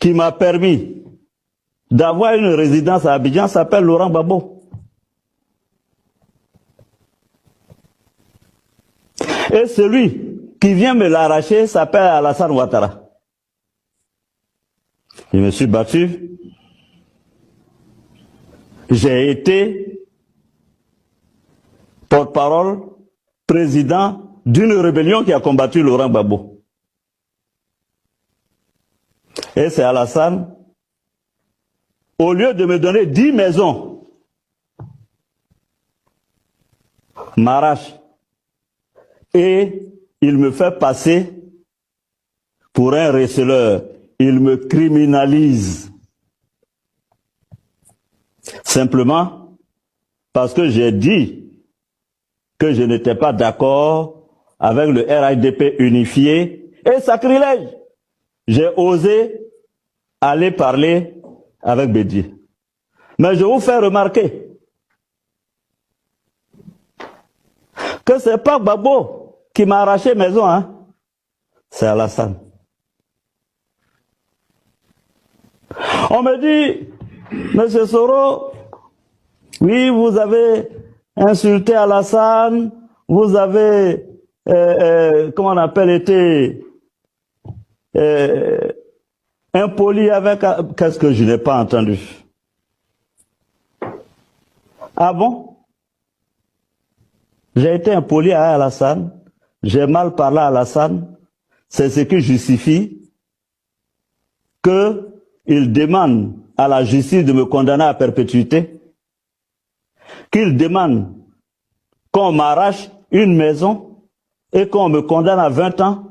qui m'a permis d'avoir une résidence à Abidjan s'appelle Laurent Gbagbo. Et celui qui vient me l'arracher s'appelle Alassane Ouattara. Je me suis battu. J'ai été porte-parole, président d'une rébellion qui a combattu Laurent Gbagbo. Et c'est Alassane, au lieu de me donner 10 maisons, m'arrache. Et il me fait passer pour un receleur. Il me criminalise. Simplement parce que j'ai dit que je n'étais pas d'accord avec le RHDP unifié. Et sacrilège, j'ai osé aller parler avec Bédié. Mais je vous fais remarquer que ce n'est pas Gbagbo qui m'a arraché maison, hein? C'est Alassane. On me dit, Monsieur Soro, oui, vous avez insulté Alassane, vous avez, comment on appelle, été impoli avec... Qu'est-ce que je n'ai pas entendu? Ah bon? J'ai été impoli à Alassane, j'ai mal parlé à Alassane, c'est ce qui justifie qu'il demande à la justice de me condamner à perpétuité, qu'il demande qu'on m'arrache une maison et qu'on me condamne à 20 ans.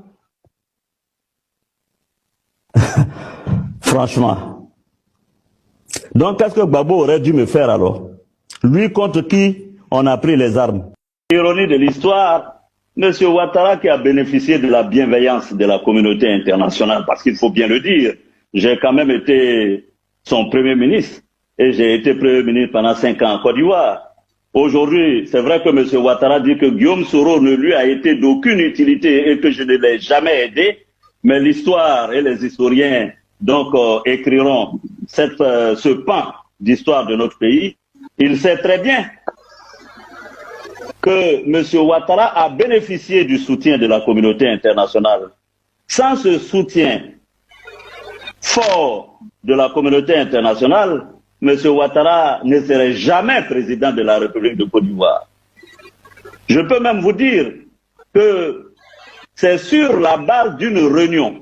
Franchement. Donc qu'est-ce que Gbagbo aurait dû me faire alors? Lui contre qui on a pris les armes. Ironie de l'histoire, M. Ouattara qui a bénéficié de la bienveillance de la communauté internationale, parce qu'il faut bien le dire, j'ai quand même été son premier ministre et j'ai été premier ministre pendant 5 ans en Côte d'Ivoire. Aujourd'hui, c'est vrai que M. Ouattara dit que Guillaume Soro ne lui a été d'aucune utilité et que je ne l'ai jamais aidé, mais l'histoire et les historiens donc écriront ce pan d'histoire de notre pays. Il sait très bien que M. Ouattara a bénéficié du soutien de la communauté internationale. Sans ce soutien fort de la communauté internationale, M. Ouattara ne serait jamais président de la République de Côte d'Ivoire. Je peux même vous dire que c'est sur la base d'une réunion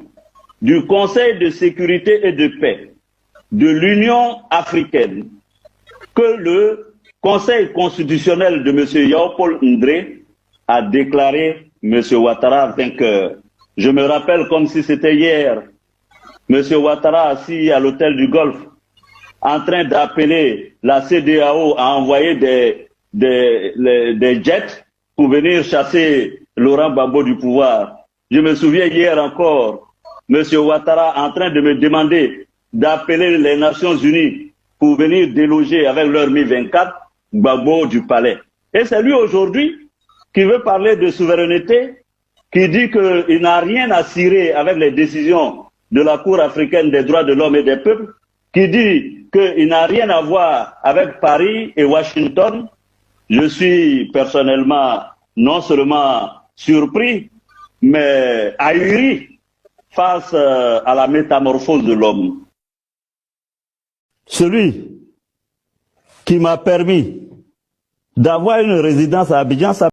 du Conseil de sécurité et de paix de l'Union africaine que le Conseil constitutionnel de M. Yaopold Ndré a déclaré M. Ouattara vainqueur. Je me rappelle comme si c'était hier, M. Ouattara assis à l'hôtel du Golfe, en train d'appeler la CEDEAO à envoyer des jets pour venir chasser Laurent Gbagbo du pouvoir. Je me souviens hier encore, M. Ouattara en train de me demander d'appeler les Nations Unies pour venir déloger avec leur Mi-24 Gbagbo du palais. Et c'est lui aujourd'hui qui veut parler de souveraineté, qui dit qu'il n'a rien à cirer avec les décisions de la Cour africaine des droits de l'homme et des peuples, qui dit qu'il n'a rien à voir avec Paris et Washington. Je suis personnellement non seulement surpris, mais ahuri face à la métamorphose de l'homme. Celui qui m'a permis d'avoir une résidence à Abidjan,